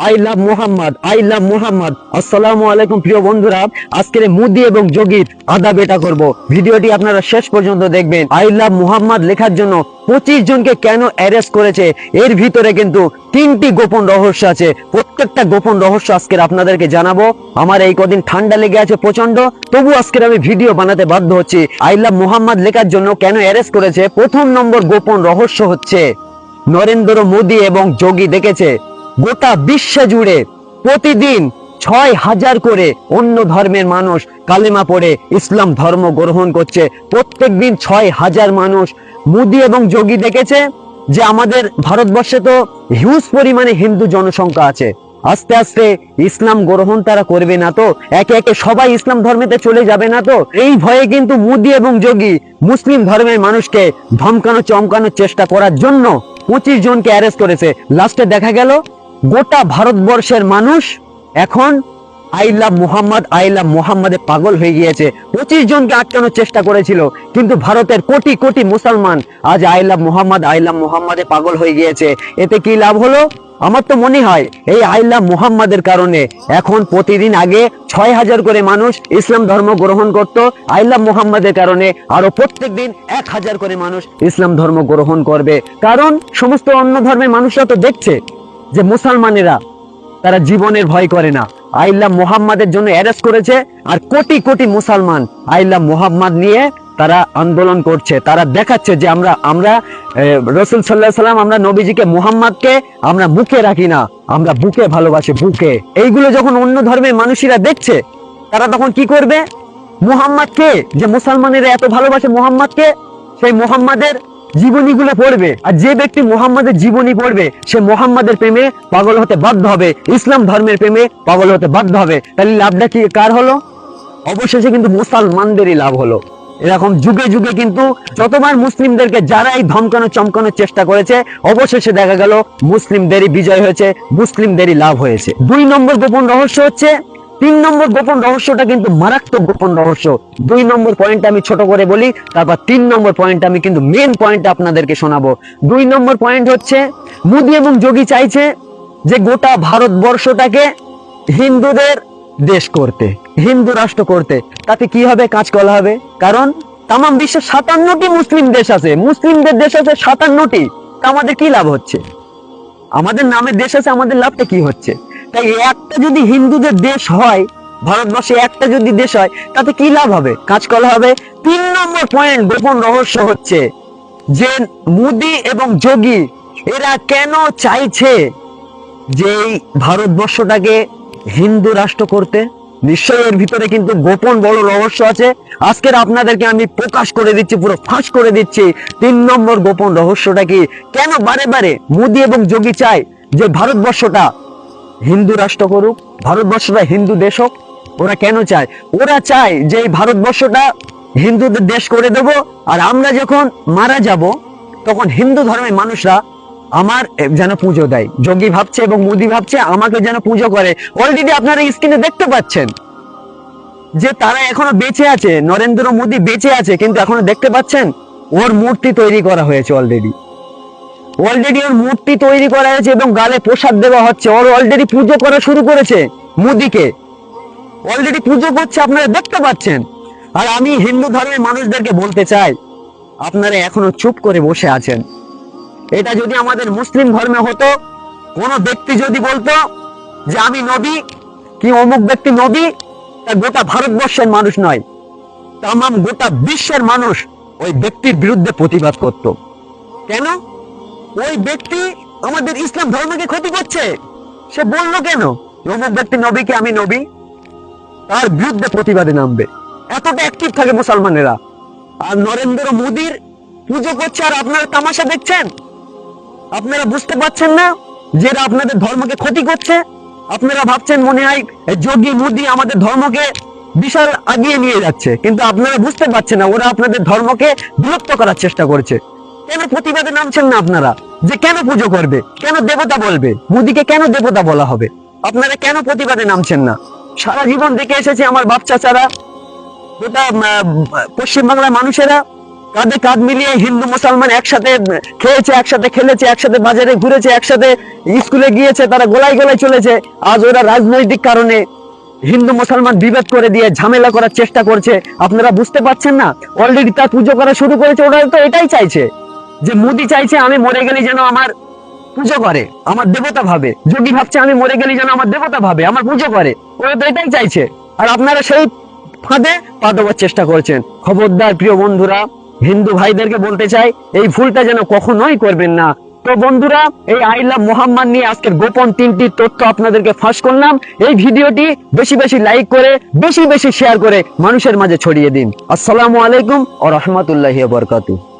I love Mohammad, I love Mohammad. আসসালামু আলাইকুম প্রিয় বন্ধুরা, আজকের মোদি এবং যোগীর আদা বেটা করব। ভিডিওটি আপনারা শেষ পর্যন্ত দেখবেন। আই লাভ মোহাম্মদ লেখার জন্য 25 জনকে কেন অ্যারেস্ট করেছে, এর ভিতরে কিন্তু 3টি গোপন রহস্য আছে। প্রত্যেকটা গোপন রহস্য আজকের আপনাদেরকে জানাবো। আমার এই কদিন ঠান্ডা লেগে আছে প্রচন্ড, তবু আজকের আমি ভিডিও বানাতে বাধ্য হচ্ছি। আই লাভ মোহাম্মদ লেখার জন্য কেন অ্যারেস্ট করেছে, প্রথম নম্বর গোপন রহস্য হচ্ছে নরেন্দ্র মোদি এবং যোগী দেখেছে গোটা বিশ্ব জুড়ে প্রতিদিন 6000 করে অন্য ধর্মের মানুষ কালেমা পড়ে ইসলাম ধর্ম গ্রহণ করছে। প্রত্যেকদিন 6000 মানুষ। মোদি এবং যোগী দেখেছে যে আমাদের ভারতবর্ষে তো হিউজ পরিমাণে হিন্দু জনসংখ্যা আছে, আস্তে আস্তে ইসলাম গ্রহণ তারা করবে না তো, একে একে সবাই ইসলাম ধর্মেতে চলে যাবে না তো। এই ভয়ে কিন্তু মোদি এবং যোগী মুসলিম ধর্মের মানুষকে ধমকানো চমকানোর চেষ্টা করার জন্য 25 জনকে অ্যারেস্ট করেছে। লাস্টে দেখা গেল গোটা ভারতবর্ষের মানুষ এখন I love Mohammad, I love মোহাম্মদে পাগল হয়ে গিয়েছে। 25 জনকে আটকানোর চেষ্টা করেছিল, কিন্তু ভারতের কোটি কোটি মুসলমান আজ I love Mohammad, I love মোহাম্মদে পাগল হয়ে গিয়েছে। এতে কি লাভ হলো? আমার তো মনে হয় এই আই লাভ মোহাম্মদের কারণে এখন প্রতিদিন আগে 6000 করে মানুষ ইসলাম ধর্ম গ্রহণ করত, আই লাভ মোহাম্মদের কারণে আরো প্রত্যেকদিন 1000 করে মানুষ ইসলাম ধর্ম গ্রহণ করবে। কারণ সমস্ত অন্য ধর্মের মানুষরা তো দেখছে যে মুসলমানেরা তারা জীবনের ভয় করে না। আই লাভ মোহাম্মদের জন্য অ্যারেস্ট করেছে, আর কোটি কোটি মুসলমান আই লাভ মোহাম্মদ নিয়ে তারা আন্দোলন করছে। তারা দেখাচ্ছে যে আমরা রাসূল সাল্লাল্লাহু আলাইহি সাল্লাম, আমরা নবীজিকে মুহাম্মদকে আমরা মুখে রাখি না, আমরা বুকে ভালোবাসি, বুকে। এইগুলো যখন অন্য ধর্মের মানুষেরা দেখছে, তারা তখন কি করবে? মুহাম্মদকে, যে মুসলমানেরা এত ভালোবাসে মুহাম্মদকে, সেই মুহাম্মাদের জীবনীগুলো পড়বে। আর যে ব্যক্তি মুহাম্মাদের জীবনী পড়বে সে মুহাম্মাদের প্রেমে পাগল হতে বাধ্য হবে, ইসলাম ধর্মের প্রেমে পাগল হতে বাধ্য হবে। তাহলে লাভটা কি কার হলো? অবশেষে কিন্তু মুসলমানদেরই লাভ হলো। এরকম যুগে যুগে কিন্তু যতবার মুসলিমদেরকে যারা এই ধমকানো চমকানোর চেষ্টা করেছে, অবশেষে দেখা গেল মুসলিমদেরই বিজয় হয়েছে, মুসলিমদেরই লাভ হয়েছে। 2 নম্বর গোপন রহস্য হচ্ছে, 3 নম্বর গোপন রহস্যটা কিন্তু মারাত্মক গোপন রহস্য। 2 নম্বর পয়েন্ট আমি ছোট করে বলি, তারপর 3 নম্বর পয়েন্ট আমি কিন্তু মেন পয়েন্ট আপনাদেরকে শোনাবো। 2 নম্বর পয়েন্ট হচ্ছে মোদি এবং যোগী চাইছে যে গোটা ভারতবর্ষটাকে হিন্দুদের দেশ করতে, হিন্দু রাষ্ট্র করতে। তাতে কি হবে? কাজ করা হবে। কারণ তাম বিশ্বে 57টি মুসলিম দেশ আছে, মুসলিমদের দেশ আছে 57টি। তা আমাদের কি লাভ হচ্ছে? আমাদের নামে দেশ আছে, আমাদের লাভটা কি হচ্ছে? তাই একটা যদি হিন্দুদের দেশ হয়, ভারতবর্ষে একটা যদি দেশ হয়, তাতে কি লাভ হবে? কাজ করা হবে। 3 নম্বর পয়েন্ট গোপন রহস্য হচ্ছে যে মোদি এবং যোগী এরা কেন চাইছে যে এই ভারতবর্ষটাকে হিন্দু রাষ্ট্র করতে। নিশ্চয়ই এর ভিতরে কিন্তু গোপন বড় রহস্য আছে। আজকের আপনাদেরকে আমি প্রকাশ করে দিচ্ছি, পুরো ফাঁস করে দিচ্ছি 3 নম্বর গোপন রহস্যটা কি, কেন বারে বারে মোদি এবং যোগী চায় যে ভারতবর্ষটা হিন্দু রাষ্ট্র করুক, ভারতবর্ষটা হিন্দু দেশ হোক। ওরা কেন চায়? ওরা চায় যে এই ভারতবর্ষটা হিন্দুদের দেশ করে দেব, আর আমরা যখন মারা যাব তখন হিন্দু ধর্মের মানুষরা আমার যেন পুজো দেয়। যোগী ভাবছে এবং মোদি ভাবছে আমাকে যেন পুজো করে। অলরেডি আপনারা স্ক্রিনে দেখতে পাচ্ছেন যে তারা এখনো বেঁচে আছে, নরেন্দ্র মোদি বেঁচে আছে, কিন্তু এখনো দেখতে পাচ্ছেন ওর মূর্তি তৈরি করা হয়েছে। অলরেডি ওর মূর্তি তৈরি করা হয়েছে এবং গালে প্রসাদ দেওয়া হচ্ছে। ওর অলরেডি পুজো করা শুরু করেছে, মোদিকে অলরেডি পুজো করছে, আপনারা দেখতে পাচ্ছেন। আর আমি হিন্দু ধর্মের মানুষদেরকে বলতে চাই, আপনারা এখনো চুপ করে বসে আছেন। এটা যদি আমাদের মুসলিম ধর্মে হতো, কোন ব্যক্তি যদি বলতো যে আমি নবী, কি অমুক ব্যক্তি নবী, তা গোটা ভারতবর্ষের মানুষ নয়, তাম গোটা বিশ্বের মানুষ ওই ব্যক্তির বিরুদ্ধে প্রতিবাদ করত। কেন? ওই ব্যক্তি আমাদের ইসলাম ধর্মকে ক্ষতি করছে। সে বললো কেন অমুক ব্যক্তি নবীকে আমি নবী, তার বিরুদ্ধে প্রতিবাদে নামবে। এতটা অ্যাক্টিভ থাকে মুসলমানেরা। আর নরেন্দ্র মোদির পুজো করছে, আর আপনারা তামাশা দেখছেন। আপনারা বুঝতে পারছেন না যে এরা আপনাদের ধর্মকে ক্ষতি করছে? আপনারা ভাবছেন মনে হয় যোগী মোদি আমাদের ধর্মকে বিশাল আগিয়ে নিয়ে যাচ্ছে, কিন্তু আপনারা বুঝতে পারছেন না ওরা আপনাদের ধর্মকে বিলুপ্ত করার চেষ্টা করছে। কেন প্রতিবাদে নামছেন না আপনারা? যে কেন পুজো করবে, কেন দেবতা বলবে, মোদিকে কেন দেবতা বলা হবে? আপনারা কেন প্রতিবাদে নামছেন না? সারা জীবন দেখে এসেছে আমার বাপ চাচারা, গোটা পশ্চিমবাংলার মানুষেরা কাঁধে কাঁধ মিলিয়ে হিন্দু মুসলমান একসাথে খেয়েছে, একসাথে খেলেছে, একসাথে বাজারে ঘুরেছে, একসাথে স্কুলে গিয়েছে, তারা গোলায় গোলায় চলেছে। আজ ওরা রাজনৈতিক কারণে হিন্দু মুসলমান বিভেদ করে দিয়ে ঝামেলা করার চেষ্টা করছে। আপনারা বুঝতে পারছেন না? অলরেডি তার পুজো করা শুরু করেছে। ওরা তো এটাই চাইছে যে মোদি চাইছে আমি মরে গেলে যেন আমার পুজো করে, আমার দেবতা ভাবে। যোগী ভাবছে আমি মরে গেলে যেন আমার দেবতা ভাবে, আমার পুজো করে। ওরা তো এটাই চাইছে, আর আপনারা সেই ফাঁদে পা দেওয়ার চেষ্টা করছেন। খবরদার প্রিয় বন্ধুরা, হিন্দু ভাইদেরকে বলতে চাই এই ভুলটা যেন কখনোই করবেন না। তো বন্ধুরা, এই আই লাভ মোহাম্মদ নিয়ে আজকের গোপন 3টি তথ্য আপনাদেরকে ফাঁস করলাম। এই ভিডিওটি বেশি বেশি লাইক করে, বেশি বেশি শেয়ার করে মানুষের মাঝে ছড়িয়ে দিন। আসসালামু আলাইকুম ওয়া রাহমাতুল্লাহি ওয়া বারাকাতুহু।